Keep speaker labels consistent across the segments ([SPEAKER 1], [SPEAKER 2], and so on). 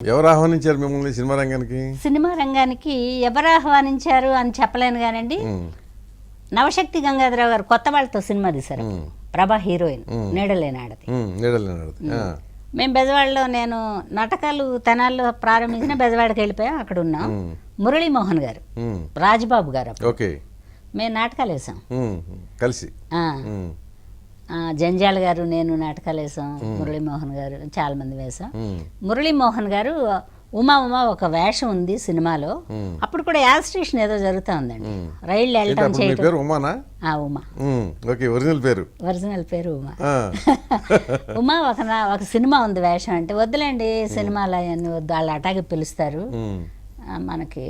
[SPEAKER 1] ఎవరు ఆహ్వానించారు మిమ్మల్ని సినిమా రంగానికి?
[SPEAKER 2] సినిమా రంగానికి ఎవరు ఆహ్వానించారు అని చెప్పలేను కానండి. నవశక్తి గంగాధరరావు గారు కొత్త వాళ్ళతో సినిమా తీశారు. ప్రభా హీరోయిన్, నీడలేనాడది. మేము బెజవాడలో, నేను నాటకాలు తెనాల్లో ప్రారంభించిన బెజవాడకి వెళ్ళిపోయాం. అక్కడ ఉన్నాం. మురళీమోహన్ గారు, రాజబాబు గారు, మేము నాటకాలు వేసాం
[SPEAKER 1] కలిసి.
[SPEAKER 2] జంజాల గారు, నేను నాటకాలు వేసాం. మురళీమోహన్ గారు చాలా మంది వేసాం. మురళీమోహన్ గారు ఉమా ఒక వేషం ఉంది సినిమాలో. అప్పుడు కూడా యాడ్ స్టేషన్ ఏదో జరుగుతూ ఉందండి. రైళ్ళు వెళ్ళటం చేయటం. ఉమా ఒరిజినల్ పేరు ఉమా. ఉమా ఒక సినిమా ఉంది వేషం అంటే, వద్దులేండి సినిమాలు అవన్నీ వద్దు, వాళ్ళు అటాగే పిలుస్తారు, మనకి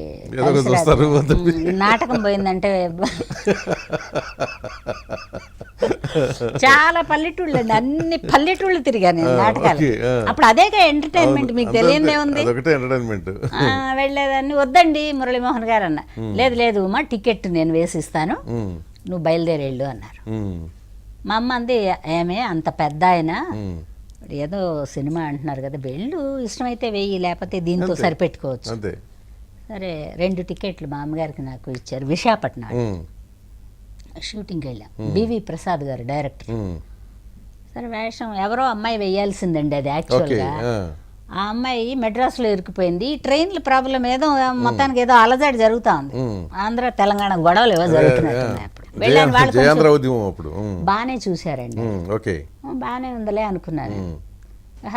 [SPEAKER 2] నాటకం పోయిందంటే. చాలా పల్లెటూళ్ళు అండి, అన్ని పల్లెటూళ్ళు తిరిగాను నేను నాటకాలు. అప్పుడు అదే ఎంటర్టైన్మెంట్, మీకు తెలియదే ఉంది. వెళ్ళేదాన్ని. వద్దండి మురళీమోహన్ గారు అన్న. లేదు ఉమా, టికెట్ నేను వేసిస్తాను, నువ్వు బయలుదేరి వెళ్ళు అన్నారు. మా అమ్మ అంది, ఏమే అంత పెద్ద ఆయన, ఏదో సినిమా అంటున్నారు కదా, వెళ్ళు, ఇష్టమైతే వెయ్యి, లేకపోతే దీంతో సరిపెట్టుకోవచ్చు. సరే 2 టికెట్లు మా అమ్మగారికి నాకు ఇచ్చారు. విశాఖపట్నం షూటింగ్కి వెళ్ళాం. బివి ప్రసాద్ గారు డైరెక్టర్. సరే వేషం ఎవరో అమ్మాయి వేయాల్సిందండి అది యాక్చువల్గా. ఆ అమ్మాయి మెడ్రాస్లో ఇరుక్కుపోయింది. ట్రైన్ల ప్రాబ్లం ఏదో, మొత్తానికి ఏదో అలజడి జరుగుతూ ఉంది. ఆంధ్ర తెలంగాణ గొడవలు ఏవో జరుగుతున్నాయి. అప్పుడు వెళ్ళాను. వాళ్ళు బాగానే చూశారండి, బాగానే ఉందిలే అనుకున్నాను.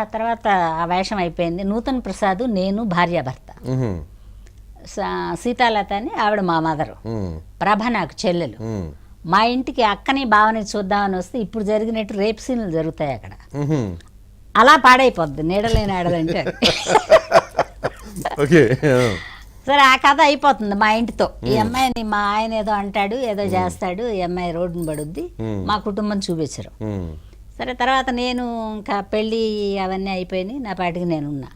[SPEAKER 2] ఆ తర్వాత ఆ వేషం అయిపోయింది. నూతన్ ప్రసాద్, నేను భార్యాభర్త. సీతాలత అని ఆవిడ మా మదరు, ప్రభ నాకు చెల్లెలు. మా ఇంటికి అక్కని బావని చూద్దామని వస్తే ఇప్పుడు జరిగినట్టు రేప్ సీన్లు జరుగుతాయి అక్కడ. అలా పాడైపోద్ది నీడలేని ఆడదంటే. సరే ఆ కథ అయిపోతుంది మా ఇంటితో. ఈ అమ్మాయిని మా ఆయన ఏదో అంటాడు, ఏదో చేస్తాడు, ఈ అమ్మాయి రోడ్డును పడుద్ది, మా కుటుంబం చూపించరు. సరే తర్వాత నేను ఇంకా పెళ్ళి అవన్నీ అయిపోయినాయి, నా పాటికి నేనున్నా.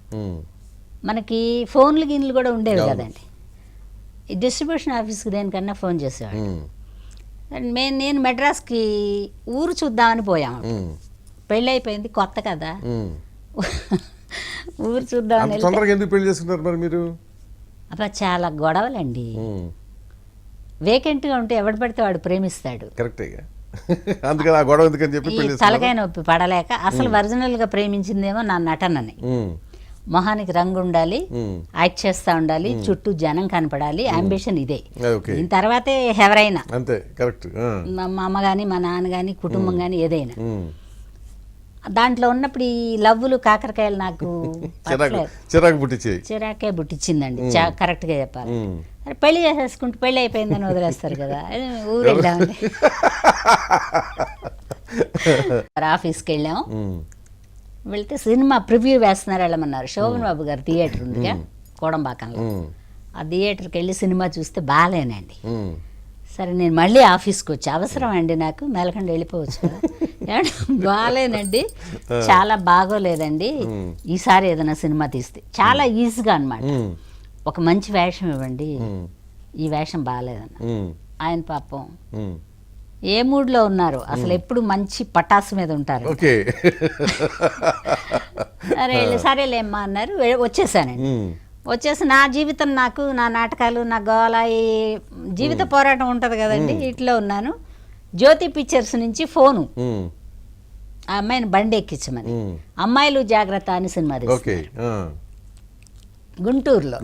[SPEAKER 2] మనకి ఫోన్లు గిన్లు కూడా ఉండేవి కదండి. ఈ డిస్ట్రిబ్యూషన్ ఆఫీస్కి దేనికన్నా ఫోన్ చేసేవాడు. నేను మెడ్రాస్కి ఊరు చూద్దామని పోయాము. పెళ్ళి అయిపోయింది, కొత్త కదా, ఊరు చూద్దామని. అబ్బా చాలా గొడవలండి. వేకెంట్గా ఉంటే ఎవడు పడితే వాడు ప్రేమిస్తాడు. తలకాయ నొప్పి పడలేక, అసలు ఒరిజినల్గా ప్రేమించిందేమో నా నటనని. మొహానికి రంగు ఉండాలి, యాక్ట్ చేస్తూ ఉండాలి, చుట్టూ జనం కనపడాలి, అంబిషన్ ఇదే. దీని తర్వాతే ఎవరైనా, మా అమ్మ కానీ మా నాన్న కానీ కుటుంబం కానీ ఏదైనా. దాంట్లో ఉన్నప్పుడు ఈ లవ్వులు కాకరకాయలు నాకు చిరాకే పుట్టించిందండి, కరెక్ట్గా చెప్పాలి. పెళ్లి చేసేసుకుంటూ పెళ్లి అయిపోయిందని వదిలేస్తారు కదా. ఊరు వెళ్ళామండి, ఆఫీస్కి వెళ్ళాము. వెళ్తే సినిమా ప్రివ్యూ వేస్తున్నారు, వెళ్ళమన్నారు. శోభన్ బాబు గారు థియేటర్ ఉందిగా కోడంబాకంలో. ఆ థియేటర్కి వెళ్ళి సినిమా చూస్తే బాగాలేనండి. సరే నేను మళ్ళీ ఆఫీస్కి వచ్చి, అవసరం అండి నాకు, మేలకండ వెళ్ళిపోవచ్చు కదా. బాగాలేనండి, చాలా బాగోలేదండి, ఈసారి ఏదైనా సినిమా తీస్తే చాలా ఈజీగా అనమాట, ఒక మంచి వేషం ఇవ్వండి, ఈ వేషం బాగాలేదన్న. ఆయన పాపం ఏ మూడ్లో ఉన్నారు, అసలు ఎప్పుడు మంచి పటాసు మీద ఉంటారు. సరేలేమ్మా అన్నారు. వచ్చేసానండి. వచ్చేసి నా జీవితం, నాకు నా నాటకాలు, నా గోల, ఈ జీవిత పోరాటం ఉంటుంది కదండి, ఇట్లా ఉన్నాను. జ్యోతి పిక్చర్స్ నుంచి ఫోను, ఆ అమ్మాయిని బండి ఎక్కించమని. అమ్మాయిలు జాగ్రత్త అని సినిమా తీస్తారు గుంటూరులో.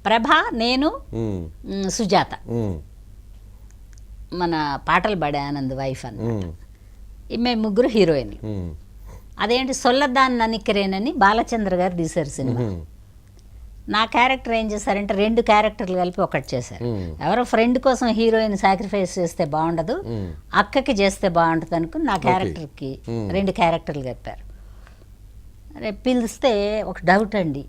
[SPEAKER 2] ప్రభ, నేను, సుజాత, మన పాటలు పాడే ఆనంద్ వైఫ్ అన్నమాట. మేము 3 హీరోయిన్లు. అదేంటి సొల్లదాన్ని ననిక్కరేనని బాలచంద్ర గారు తీశారు సినిమా. నా క్యారెక్టర్ ఏం చేశారంటే 2 క్యారెక్టర్లు కలిపి ఒకటి చేశారు. ఎవరో ఫ్రెండ్ కోసం హీరోయిన్ సాక్రిఫైస్ చేస్తే బాగుండదు, అక్కకి చేస్తే బాగుంటుంది అనుకుని నా క్యారెక్టర్కి 2 క్యారెక్టర్లు చెప్పారు. రేపు పిలిస్తే ఒక డౌట్ అండి,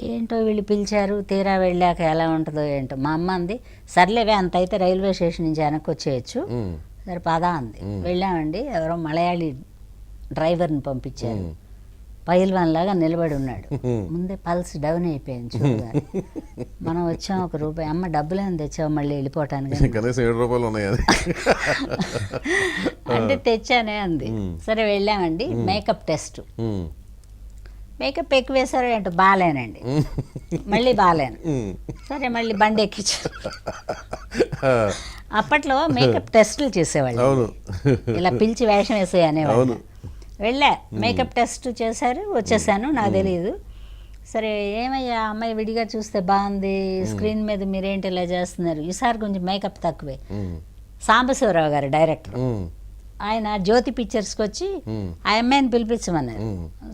[SPEAKER 2] ఏంటో వీళ్ళు పిలిచారు, తీరా వెళ్ళాక ఎలా ఉంటుందో ఏంటో. మా అమ్మ అంది, సర్లేవే అంత అయితే రైల్వే స్టేషన్ నుంచి వెనక్కి వచ్చేయచ్చు, సరే పదా అంది. వెళ్ళామండి. ఎవరో మలయాళీ డ్రైవర్ని పంపించారు. పైల్వాన్ లాగా నిలబడి ఉన్నాడు. ముందే పల్స్ డౌన్ అయిపోయింది చూడగా. మనం వచ్చాం, ₹1. అమ్మ డబ్బులేని తెచ్చావు మళ్ళీ వెళ్ళిపోవటానికి అంటే తెచ్చానే అంది. సరే వెళ్ళామండి. మేకప్ టెస్ట్ మేకప్ ఎక్కువ వేశారు ఏంటో బాగాలేనండి, మళ్ళీ బాగాలేను. సరే మళ్ళీ బండి ఎక్కించారు. అప్పట్లో మేకప్ టెస్టులు చేసేవాళ్ళు,
[SPEAKER 1] అవును.
[SPEAKER 2] ఇలా పిలిచి వేషం వేసే అనేవాళ్ళు. వెళ్ళా, మేకప్ టెస్ట్ చేశారు, వచ్చేసాను, నాకు తెలియదు. సరే ఏమయ్యా అమ్మాయి విడిగా చూస్తే బాగుంది, స్క్రీన్ మీద మీరేంటి ఇలా చేస్తున్నారు, ఈసారి కొంచెం మేకప్ తక్కువే. సాంబశివరావు గారు డైరెక్టర్, ఆయన జ్యోతి పిక్చర్స్కి వచ్చి ఆ అమ్మాయిని పిలిపించమన్నారు.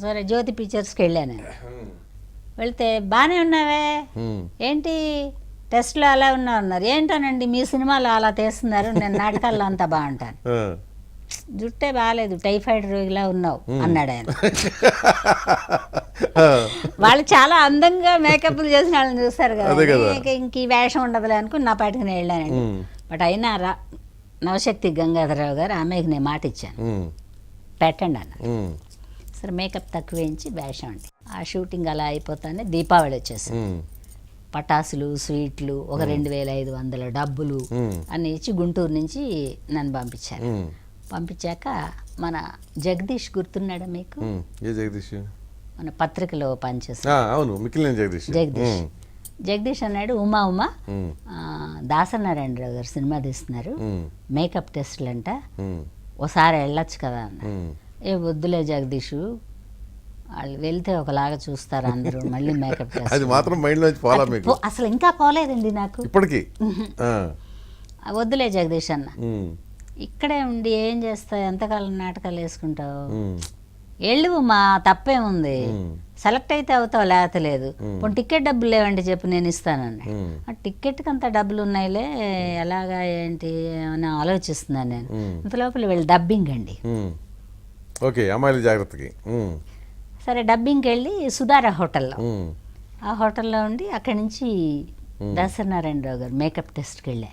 [SPEAKER 2] సరే జ్యోతి పిక్చర్స్కి వెళ్ళాను. వెళ్తే బాగానే ఉన్నావే, ఏంటి టెస్ట్లో అలా ఉన్నావు అన్నారు. ఏంటోనండి మీ సినిమాలో అలా తీస్తున్నారు, నేను నాటకాల్లో అంతా బాగుంటాను. జుట్టే బాగాలేదు, టైఫాయిడ్ రోగిలా ఉన్నావు అన్నాడు ఆయన. వాళ్ళు చాలా అందంగా మేకప్లు చేసిన వాళ్ళని చూస్తారు కదా, ఇంక ఈ వేషం ఉండదులే అనుకుని నా పాటికి నేను వెళ్ళానండి. బట్ అయినా నవశక్తి గంగాధరరావు గారు ఆమెకి నేను మాట ఇచ్చాను, పెట్టండి అన్నారు. సరే మేకప్ తక్కువ వేయించి వేషం అండి. ఆ షూటింగ్ అలా అయిపోతానే దీపావళి వచ్చేసింది. పటాసులు, స్వీట్లు, ఒక 2500 డబ్బులు అన్ని ఇచ్చి గుంటూరు నుంచి నన్ను పంపించారు. పంపించాక మన జగదీష్ గుర్తున్నాడా మీకు?
[SPEAKER 1] ఏ జగదీష్?
[SPEAKER 2] మన పత్రికలో పనిచేస్తాను.
[SPEAKER 1] అవును, మిక్కిలిన జగదీష్.
[SPEAKER 2] జగదీష్ అన్నాడు, ఉమా దాసనారాయణరావు గారు సినిమా తీస్తున్నారు, మేకప్ టెస్ట్లు అంట, ఓసారి వెళ్ళొచ్చు కదా అన్న. ఏ వద్దులే జగదీష్, వాళ్ళు వెళ్తే ఒకలాగా చూస్తారు అందరూ, మళ్ళీ మేకప్ టెస్ట్
[SPEAKER 1] అది మాత్రం మైండ్లో పోలా మీకు?
[SPEAKER 2] అసలు ఇంకా పోలేదండి నాకు
[SPEAKER 1] ఇప్పటికీ.
[SPEAKER 2] వద్దులే జగదీష్ అన్న, ఇక్కడే ఉండి ఏం చేస్తావు, ఎంతకాలం నాటకాలు వేసుకుంటావు, వెళ్ళు మా తప్పే ఉంది, సెలెక్ట్ అయితే అవుతావు లేకపోతే లేదు, పోనీ టికెట్ డబ్బులు లేవంటే చెప్పు నేను ఇస్తానండి. ఆ టికెట్కి అంత డబ్బులు ఉన్నాయిలే, ఎలాగా ఏంటి అని ఆలోచిస్తున్నాను నేను. ఇంత లోపల వీళ్ళు డబ్బింగ్ అండి.
[SPEAKER 1] ఓకే, అమ్మాయిల జాగ్రత్తకి.
[SPEAKER 2] సరే డబ్బింగ్కి వెళ్ళి సుధారా హోటల్లో, ఆ హోటల్లో ఉండి అక్కడి నుంచి దాసనారాయణరావు గారు మేకప్ టెస్ట్కి వెళ్ళా.